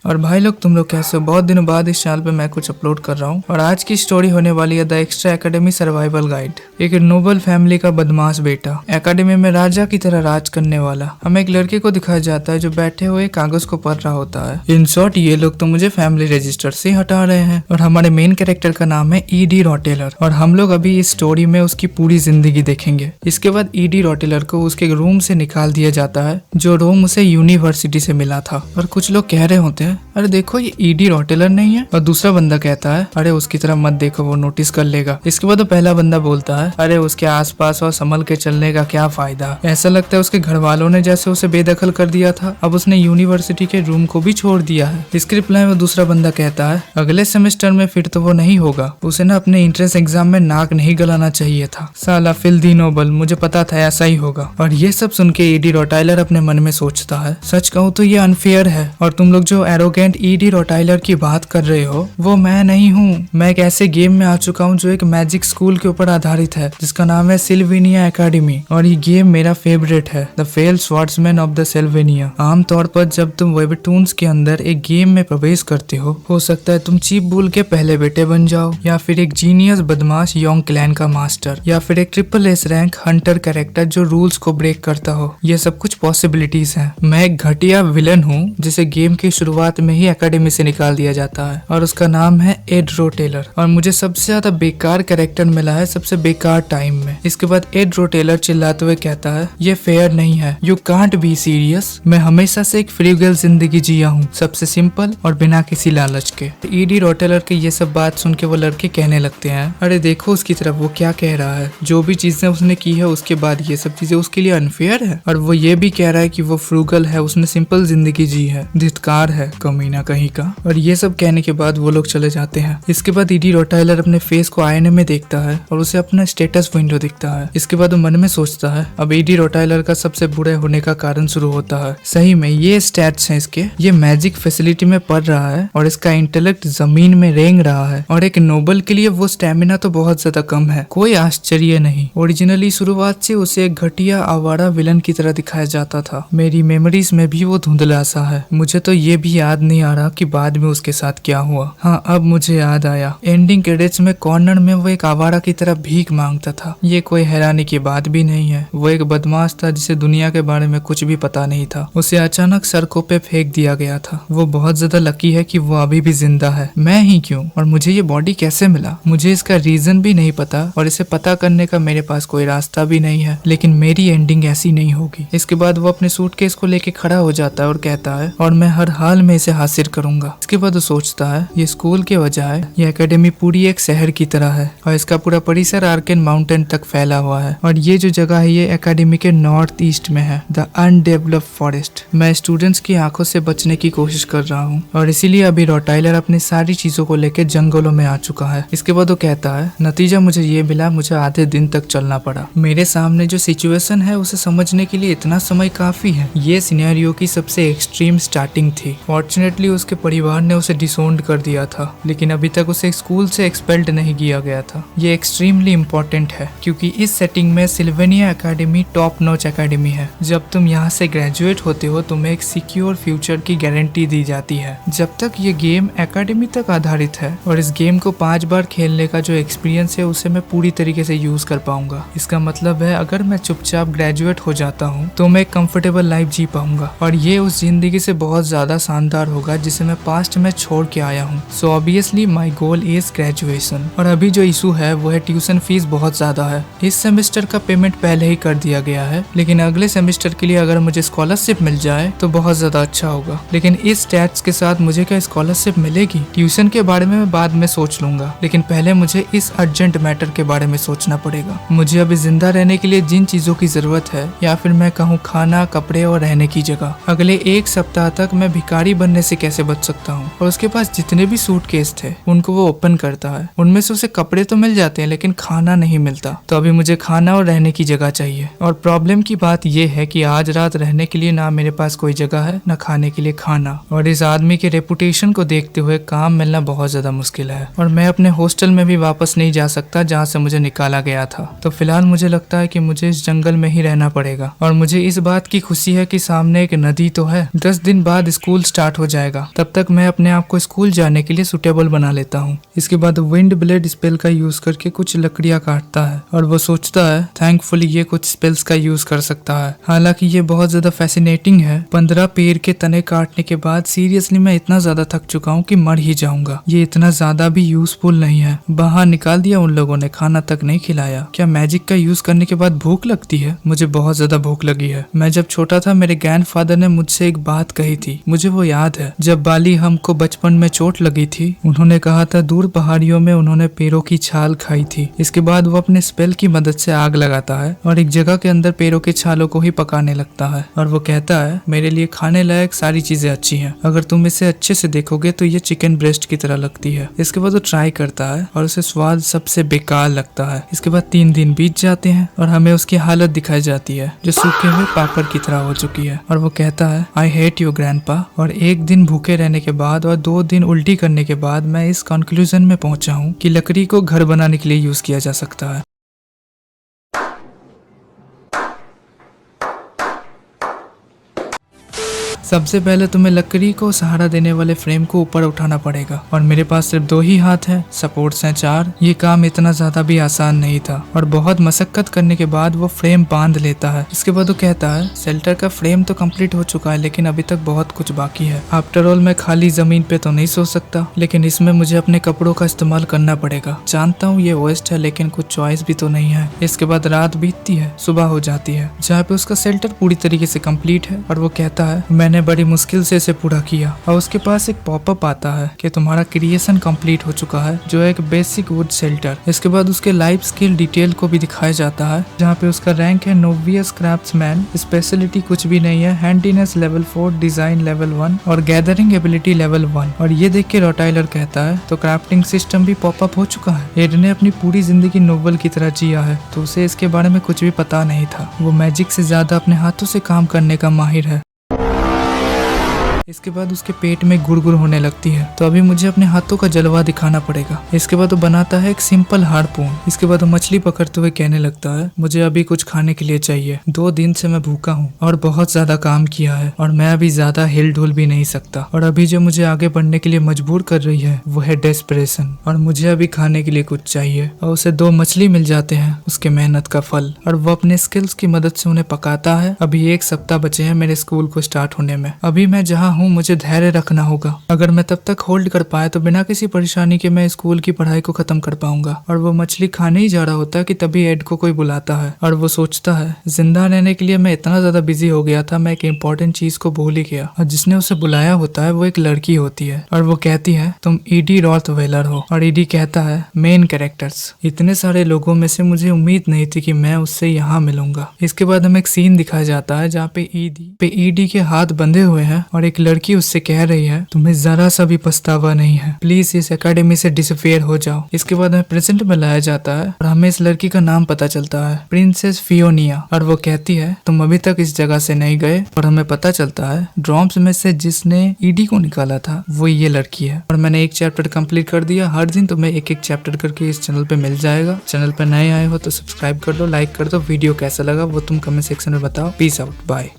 और भाई लोग तुम लोग कैसे हो? बहुत दिनों बाद इस चैनल पे मैं कुछ अपलोड कर रहा हूँ और आज की स्टोरी होने वाली है the extra academy survival guide. एक नोबल फैमिली का बदमाश बेटा एकेडमी में राजा की तरह राज करने वाला हमें एक लड़के को दिखाया जाता है जो बैठे हुए कागज को पढ़ रहा होता है। इन शॉर्ट ये लोग तो मुझे फैमिली रजिस्टर से हटा रहे हैं और हमारे मेन कैरेक्टर का नाम है ईडी रॉटेलर और हम लोग अभी इस स्टोरी में उसकी पूरी जिंदगी देखेंगे। इसके बाद ईडी रॉटेलर को उसके रूम से निकाल दिया जाता है जो रूम उसे यूनिवर्सिटी से मिला था। और कुछ लोग कह रहे होते हैं अरे देखो ये ईडी रॉटेलर नहीं है, और दूसरा बंदा कहता है अरे उसकी तरफ मत देखो वो नोटिस कर लेगा। इसके बाद पहला बंदा बोलता है अरे उसके आसपास और संभल के चलने का क्या फायदा, ऐसा लगता है उसके घर वालों ने जैसे उसे बेदखल कर दिया था अब उसने यूनिवर्सिटी के रूम को भी छोड़ दिया है। इसके रिप्लाई में दूसरा बंदा कहता है अगले सेमेस्टर में फिर तो वो नहीं होगा, उसे ना अपने इंट्रेंस एग्जाम में नाक नहीं गलाना चाहिए था। साला फिल्दी नोबल, मुझे पता था ऐसा ही होगा। और ये सब सुन के ईडी रॉटाइलर अपने मन में सोचता है सच कहूँ तो ये अनफेयर है और तुम लोग जो एरोगेंट ईडी रॉटाइलर की बात कर रहे हो वो मैं नहीं हूँ। मैं एक ऐसे गेम में आ चुका हूँ जो एक मैजिक स्कूल के ऊपर आधारित है जिसका नाम है सिल्वेनिया एकेडमी और ये गेम मेरा फेवरेट है, the fail swordsman of the Sylvania. आमतौर पर जब तुम वेबटून्स के अंदर एक गेम में प्रवेश करते हो सकता है तुम चीप बुल के पहले बेटे बन जाओ या फिर एक जीनियस बदमाश योंग क्लैन का मास्टर या फिर एक triple S rank Hunter character जो रूल्स को ब्रेक करता हो। ये सब कुछ पॉसिबिलिटीज हैं। मैं एक घटिया विलन हूँ जिसे गेम की शुरुआत में ही एकेडमी से निकाल दिया जाता है और उसका नाम है एड रोटेलर और मुझे सबसे ज्यादा बेकार कैरेक्टर मिला है सबसे बेकार टाइम में। इसके बाद एड रोटेलर चिल्लाते हुए कहता है ये फेयर नहीं है, यू कांट बी सीरियस। मैं हमेशा से एक फ्रीगल जिंदगी जिया हूँ, सबसे सिंपल और बिना किसी लालच के। ईडी रोटेलर के ये सब बात सुन के वो लड़के कहने लगते हैं अरे देखो उसकी तरफ वो क्या कह रहा है, जो भी चीजें उसने की है उसके बाद ये सब चीजें उसके लिए अनफेयर है और वो ये भी कह रहा है कि वो फ्रूगल है, उसने सिंपल जिंदगी जी है, धिक्कार है कमीना कहीं का। और ये सब कहने के बाद वो लोग चले जाते हैं। इसके बाद ईडी रॉटाइलर अपने फेस को आईने में देखता है और उसे अपना स्टेटस विंडो दिखता है। इसके बाद वो मन में सोचता है अब ईडी रॉटाइलर का सबसे बुरे होने का कारण शुरू होता है। सही में ये स्टैट्स हैं इसके, ये मैजिक फैसिलिटी में पढ़ रहा है और इसका इंटेलेक्ट जमीन में रेंग रहा है और एक नोबल के लिए वो स्टेमिना तो बहुत ज्यादा कम है। कोई आश्चर्य नहीं, ओरिजिनली शुरुआत से उसे एक घटिया आवारा विलन की तरह दिखाया जाता था। मेरी मेमोरीज में भी वो धुंधला सा है, मुझे तो ये भी याद नहीं आ रहा कि बाद में उसके साथ क्या हुआ। हाँ अब मुझे याद आया, एंडिंग क्रेडिट्स में कॉर्नर में वो एक आवारा की तरह भीख मांगता था। ये कोई हैरानी की बात भी नहीं है, वो एक बदमाश था जिसे दुनिया के बारे में कुछ भी पता नहीं था। उसे अचानक सड़कों पे फेंक दिया गया था। वो बहुत ज्यादा लकी है कि वो अभी भी जिंदा है, मैं ही क्यों, और मुझे ये बॉडी कैसे मिला मुझे इसका रीजन भी नहीं पता और इसे पता करने का मेरे पास कोई रास्ता भी नहीं है। लेकिन मेरी एंडिंग ऐसी नहीं होगी। इसके बाद वो अपने सूटकेस को लेके खड़ा हो जाता है और कहता है और मैं हर हाल में इसे हासिल करूंगा। इसके बाद वो सोचता है ये स्कूल के बजाय ये एकेडमी पूरी एक शहर की तरह है और इसका पूरा परिसर आर्केन माउंटेन तक फैला हुआ है और ये जो जगह है ये एकेडमी के नॉर्थ ईस्ट में है, द अनडेवलप्ड फॉरेस्ट। मैं स्टूडेंट्स की आंखों से बचने की कोशिश कर रहा हूँ और इसीलिए अभी रॉटाइलर अपनी सारी चीजों को लेकर जंगलों में आ चुका है। इसके बाद वो कहता है नतीजा मुझे ये मिला, मुझे आधे दिन तक चलना पड़ा। मेरे सामने जो सिचुएशन है उसे समझने के लिए इतना समय काफी है। ये सिनेरियो की सबसे एक्सट्रीम स्टार्टिंग थी। फॉर्चुनेटली उसके परिवार ने उसे डिसोन्ड कर दिया था लेकिन अभी तक उसे स्कूल से एक्सपेल्ड नहीं किया गया था। ये एक्सट्रीमली इम्पोर्टेंट है क्योंकि इस सेटिंग में Sylvania academy top notch academy है। जब तुम यहाँ से ग्रेजुएट होते हो तुम्हें एक सिक्योर फ्यूचर की गारंटी दी जाती है जब तक ये गेम एकेडमी तक आधारित है और इस गेम को 5 बार खेलने का जो एक्सपीरियंस है उसे मैं पूरी तरीके से यूज कर पाऊंगा। इसका मतलब है अगर मैं चुपचाप ग्रेजुएट हो जाता हूँ तो मैं एक कंफर्टेबल लाइफ जी पाऊंगा और ये उस जिंदगी से बहुत ज्यादा शानदार होगा जिसे मैं पास्ट में छोड़ के आया हूँ। So obviously my goal is graduation. और अभी जो इशू है वो है ट्यूशन फीस बहुत ज्यादा है। इस सेमेस्टर का पेमेंट पहले ही कर दिया गया है लेकिन अगले सेमेस्टर के लिए अगर मुझे स्कॉलरशिप मिल जाए तो बहुत ज्यादा अच्छा होगा। लेकिन इस स्टैट्स के साथ मुझे क्या स्कॉलरशिप मिलेगी? ट्यूशन के बारे में मैं बाद में सोच लूंगा लेकिन पहले मुझे इस अर्जेंट मैटर के बारे में सोचना पड़ेगा। मुझे अभी जिंदा रहने के लिए जिन चीजों की जरूरत है या फिर मैं कहूँ खाना, कपड़े और रहने की जगह, अगले 1 सप्ताह तक मैं भिखारी बनने से कैसे बच सकता हूँ। और उसके पास जितने भी सूटकेस थे उनको वो ओपन करता है, उनमें से उसे कपड़े तो मिल जाते हैं लेकिन खाना नहीं मिलता। तो अभी मुझे खाना और रहने की जगह चाहिए और प्रॉब्लम की बात यह है कि आज रात रहने के लिए ना मेरे पास कोई जगह है ना खाने के लिए खाना और इस आदमी के रेपुटेशन को देखते हुए काम मिलना बहुत ज्यादा मुश्किल है और मैं अपने हॉस्टल में भी वापस नहीं जा सकता जहाँ से मुझे निकाला गया था। तो फिलहाल मुझे लगता है कि मुझे इस जंगल में ही रहना पड़ेगा और मुझे इस बात की खुशी है कि सामने एक नदी तो है। 10 दिन बाद स्कूल स्टार्ट स्टार्ट हो जाएगा। तब तक मैं अपने आप को स्कूल जाने के लिए सुटेबल बना लेता हूँ। इसके बाद विंड ब्लेड स्पेल का यूज करके कुछ लकड़ियां काटता है और वो सोचता है थैंकफुली ये कुछ स्पेल्स का यूज कर सकता है। हालांकि ये बहुत ज्यादा फैसिनेटिंग है। 15 पेड़ के तने काटने के बाद सीरियसली मैं इतना ज्यादा थक चुका हूँ कि मर ही जाऊंगा। ये इतना ज्यादा भी यूजफुल नहीं है। बाहर निकाल दिया उन लोगों ने, खाना तक नहीं खिलाया। क्या मैजिक का यूज करने के बाद भूख लगती है? मुझे बहुत ज्यादा भूख लगी है। मैं जब छोटा था मेरे ग्रैंडफादर ने मुझसे एक बात कही थी, मुझे वो याद है। जब बाली हमको बचपन में चोट लगी थी, उन्होंने कहा था दूर पहाड़ियों में उन्होंने पेड़ों की छाल खाई थी। इसके बाद वो अपने स्पेल की मदद से आग लगाता है और एक जगह के अंदर पेड़ों की छालों को ही पकाने लगता है और वो कहता है मेरे लिए खाने लायक सारी चीजें अच्छी हैं। अगर तुम इसे अच्छे से देखोगे तो ये चिकन ब्रेस्ट की तरह लगती है। इसके बाद वो ट्राई करता है और उसे स्वाद सबसे बेकार लगता है। इसके बाद 3 दिन बीत जाते हैं और हमें उसकी हालत दिखाई जाती है जो सूखे हुए पापड़ की तरह हो चुकी है और वो कहता है आई हेट यू ग्रैंडपा। और 1 दिन भूखे रहने के बाद और 2 दिन उल्टी करने के बाद मैं इस कंक्लूजन में पहुंचा हूँ कि लकड़ी को घर बनाने के लिए यूज किया जा सकता है। सबसे पहले तुम्हें लकड़ी को सहारा देने वाले फ्रेम को ऊपर उठाना पड़ेगा और मेरे पास सिर्फ 2 ही हाथ हैं, सपोर्ट्स हैं 4। ये काम इतना ज्यादा भी आसान नहीं था और बहुत मशक्कत करने के बाद वो फ्रेम बांध लेता है। इसके बाद वो कहता है शेल्टर का फ्रेम तो कंप्लीट हो चुका है लेकिन अभी तक बहुत कुछ बाकी है। आफ्टर ऑल मैं खाली जमीन पे तो नहीं सो सकता, लेकिन इसमें मुझे अपने कपड़ों का इस्तेमाल करना पड़ेगा। जानता हूँ ये वेस्ट है लेकिन कुछ चॉइस भी तो नहीं है। इसके बाद रात बीतती है, सुबह हो जाती है जहाँ पे उसका शेल्टर पूरी तरीके से कम्प्लीट है और वो कहता है मैंने बड़ी मुश्किल से इसे पूरा किया। और उसके पास एक पॉपअप आता है कि तुम्हारा क्रिएशन कंप्लीट हो चुका है, जो एक बेसिक वुड शेल्टर। इसके बाद उसके लाइफ स्किल डिटेल को भी दिखाया जाता है जहाँ पे उसका रैंक है नोवियस क्राफ्ट्समैन, स्पेशलिटी कुछ भी नहीं है, हैंडीनेस लेवल 4, डिजाइन लेवल 1 और गैदरिंग एबिलिटी लेवल 1। और ये देख के रॉटाइलर कहता है तो क्राफ्टिंग सिस्टम भी पॉपअप हो चुका है। एड ने अपनी पूरी जिंदगी नोवेल की तरह जिया है तो उसे इसके बारे में कुछ भी पता नहीं था। वो मैजिक से ज्यादा अपने हाथों से काम करने का माहिर है। इसके बाद उसके पेट में गुड़गुड़ होने लगती है तो अभी मुझे अपने हाथों का जलवा दिखाना पड़ेगा। इसके बाद वो बनाता है एक सिंपल हार्पून। इसके बाद वो मछली पकड़ते हुए कहने लगता है मुझे अभी कुछ खाने के लिए चाहिए। 2 दिन से मैं भूखा हूँ और बहुत ज्यादा काम किया है और मैं अभी ज्यादा हिल डुल भी नहीं सकता और अभी जो मुझे आगे बढ़ने के लिए मजबूर कर रही है वो है डेस्परेशन और मुझे अभी खाने के लिए कुछ चाहिए। और उसे 2 मछली मिल जाते हैं, उसके मेहनत का फल, और वो अपने स्किल्स की मदद से उन्हें पकाता है। अभी 1 सप्ताह बचे हैं मेरे स्कूल को स्टार्ट होने में। अभी मैं जहाँ हूँ मुझे धैर्य रखना होगा। अगर मैं तब तक होल्ड कर पाया तो बिना किसी परेशानी के मैं स्कूल की पढ़ाई को खत्म कर पाऊंगा। और वो मछली खाने ही जा रहा होता है कि तभी एड को कोई बुलाता है और वो सोचता है जिंदा रहने के लिए मैं इतना ज्यादा बिजी हो गया था मैं एक इम्पोर्टेंट चीज को भूल ही गया। और जिसने उसे बुलाया होता है वो एक लड़की होती है और वो कहती है तुम ईडी रॉथवेलर हो। और ईडी कहता है मेन कैरेक्टर्स, इतने सारे लोगों में से मुझे उम्मीद नहीं थी कि मैं उससे यहाँ मिलूंगा। इसके बाद हमें एक सीन दिखाया जाता है जहाँ पे ईडी के हाथ बंधे हुए हैं और एक लड़की उससे कह रही है तुम्हें जरा सा भी पछतावा नहीं है, प्लीज इस एकेडमी से डिसअपियर हो जाओ। इसके बाद हमें प्रेजेंट में लाया जाता है और हमें इस लड़की का नाम पता चलता है, प्रिंसेस फियोनिया। और वो कहती है तुम अभी तक इस जगह से नहीं गए। और हमें पता चलता है ड्रॉम्स में से जिसने ईडी को निकाला था वो ये लड़की है। और मैंने 1 चैप्टर कंप्लीट कर दिया। हर दिन तुम्हें 1-1 चैप्टर करके इस चैनल पे मिल जाएगा। चैनल पे नए आए हो तो सब्सक्राइब कर दो, लाइक कर दो। वीडियो कैसा लगा वो तुम कमेंट सेक्शन में बताओ। Peace out, bye.